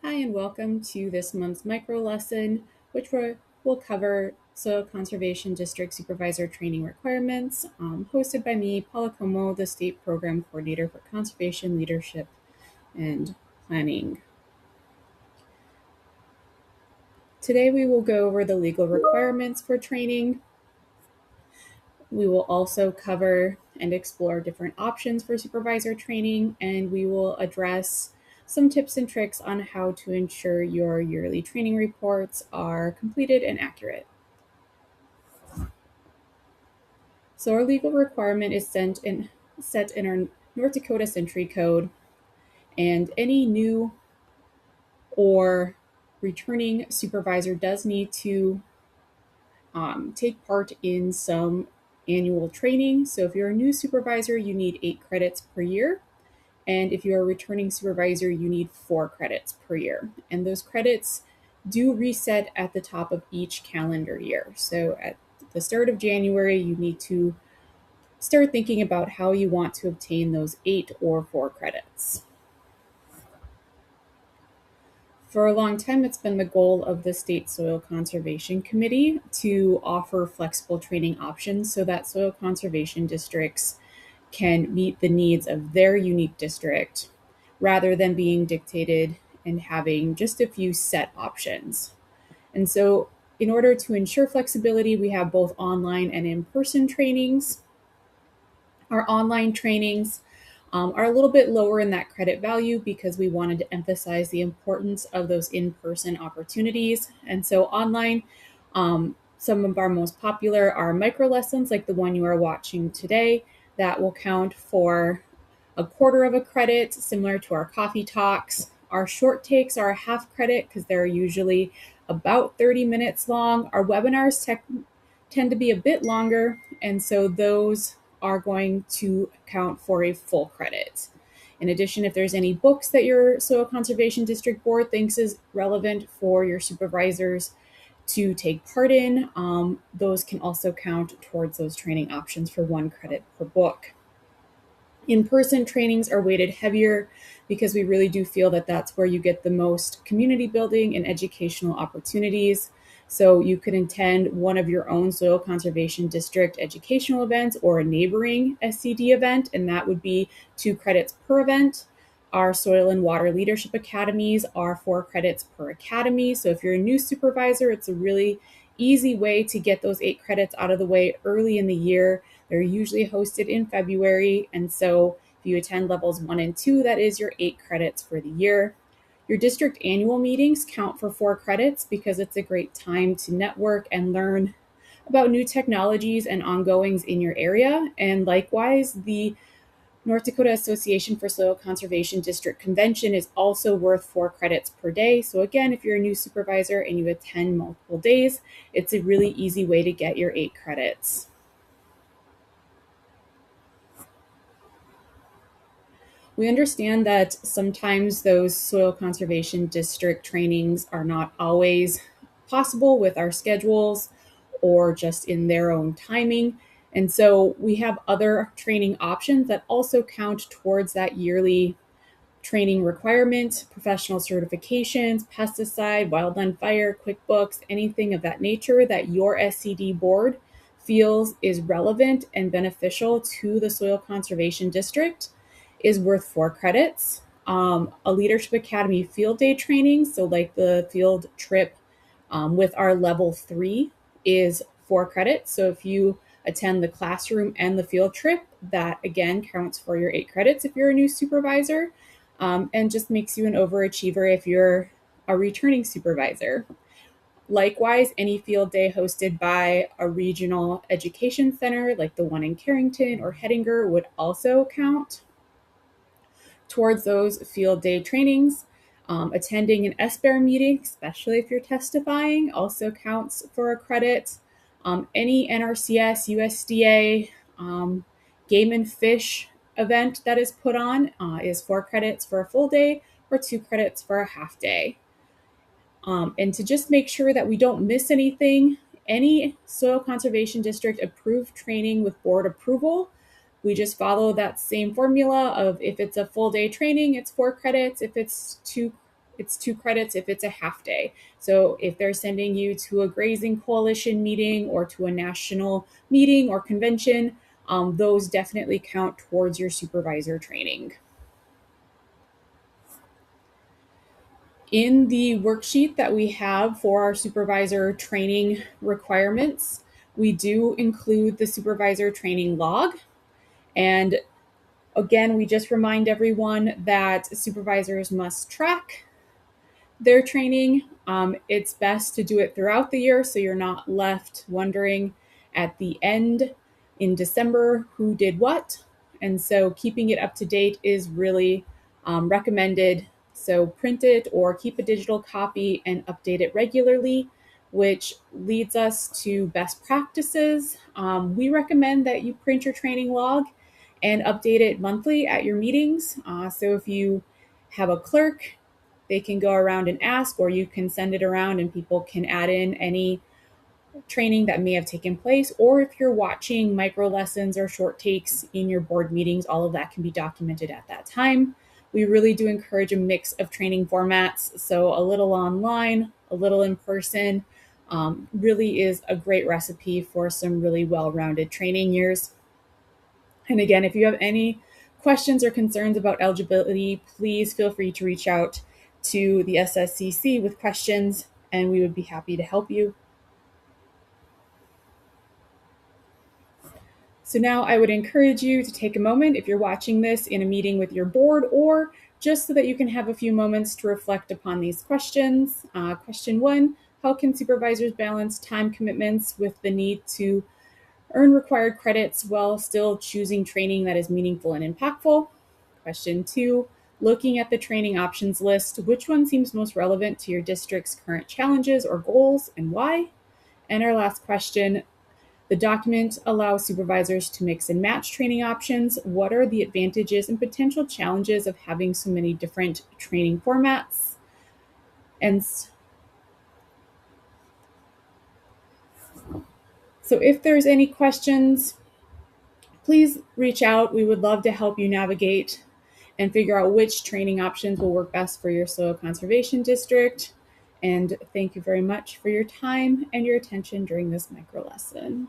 Hi, and welcome to this month's micro lesson, which will cover Soil Conservation District Supervisor training requirements, hosted by me, Paula Como, the State Program Coordinator for Conservation Leadership and Planning. Today, we will go over the legal requirements for training. We will also cover and explore different options for supervisor training, and we will address some tips and tricks on how to ensure your yearly training reports are completed and accurate. So our legal requirement is set in our North Dakota Century Code, and any new or returning supervisor does need to take part in some annual training. So if you're a new supervisor, you need 8 credits per year. And if you're a returning supervisor, you need 4 credits per year. And those credits do reset at the top of each calendar year. So at the start of January, you need to start thinking about how you want to obtain those 8 or 4 credits. For a long time, it's been the goal of the State Soil Conservation Committee to offer flexible training options so that soil conservation districts can meet the needs of their unique district rather than being dictated and having just a few set options. And so, in order to ensure flexibility, we have both online and in person trainings. Our online trainings are a little bit lower in that credit value because we wanted to emphasize the importance of those in-person opportunities. And so online, some of our most popular are micro lessons like the one you are watching today that will count for a quarter of a credit, similar to our coffee talks. Our short takes are a half credit because they're usually about 30 minutes long. Our webinars tend to be a bit longer, and so those are going to count for a full credit. In addition, if there's any books that your Soil Conservation District Board thinks is relevant for your supervisors to take part in, those can also count towards those training options for 1 credit per book. In-person trainings are weighted heavier because we really do feel that that's where you get the most community building and educational opportunities. So you could attend one of your own soil conservation district educational events or a neighboring SCD event, and that would be 2 credits per event. Our soil and water leadership academies are 4 credits per academy. So if you're a new supervisor, it's a really easy way to get those 8 credits out of the way early in the year. They're usually hosted in February, and so if you attend levels 1 and 2, that is your 8 credits for the year. Your district annual meetings count for 4 credits because it's a great time to network and learn about new technologies and ongoings in your area. And likewise, the North Dakota Association for Soil Conservation District Convention is also worth 4 credits per day. So again, if you're a new supervisor and you attend multiple days, it's a really easy way to get your 8 credits. We understand that sometimes those soil conservation district trainings are not always possible with our schedules or just in their own timing. And so we have other training options that also count towards that yearly training requirement, professional certifications, pesticide, wildland fire, QuickBooks, anything of that nature that your SCD board feels is relevant and beneficial to the soil conservation district is worth 4 credits. A Leadership Academy field day training, so like the field trip with our level 3, is 4 credits. So if you attend the classroom and the field trip, that again counts for your 8 credits if you're a new supervisor, and just makes you an overachiever if you're a returning supervisor. Likewise, any field day hosted by a regional education center like the one in Carrington or Hettinger would also count towards those field day trainings. Attending an SBAR meeting, especially if you're testifying, also counts for a credit. Any NRCS, USDA, game and fish event that is put on is 4 credits for a full day or 2 credits for a half day. And to just make sure that we don't miss anything, any soil conservation district approved training with board approval, we just follow that same formula of if it's a full day training, it's 4 credits. If it's 2 It's 2 credits if it's a half day. So if they're sending you to a grazing coalition meeting or to a national meeting or convention, those definitely count towards your supervisor training. In the worksheet that we have for our supervisor training requirements, we do include the supervisor training log. And again, we just remind everyone that supervisors must track their training. It's best to do it throughout the year so you're not left wondering at the end in December who did what. And so keeping it up to date is really recommended. So print it or keep a digital copy and update it regularly, which leads us to best practices. We recommend that you print your training log and update it monthly at your meetings. So if you have a clerk, they can go around and ask, or you can send it around and people can add in any training that may have taken place. Or if you're watching micro lessons or short takes in your board meetings, all of that can be documented at that time. We really do encourage a mix of training formats. So a little online, a little in person, really is a great recipe for some really well-rounded training years. And again, if you have any questions or concerns about eligibility, please feel free to reach out to the SSCC with questions, and we would be happy to help you. So now I would encourage you to take a moment if you're watching this in a meeting with your board, or just so that you can have a few moments to reflect upon these questions. Question 1, how can supervisors balance time commitments with the need to earn required credits while still choosing training that is meaningful and impactful? Question 2, looking at the training options list, which one seems most relevant to your district's current challenges or goals and why? And our last question, the document allows supervisors to mix and match training options. What are the advantages and potential challenges of having so many different training formats? And so if there's any questions, please reach out. We would love to help you navigate and figure out which training options will work best for your soil conservation district. And thank you very much for your time and your attention during this micro lesson.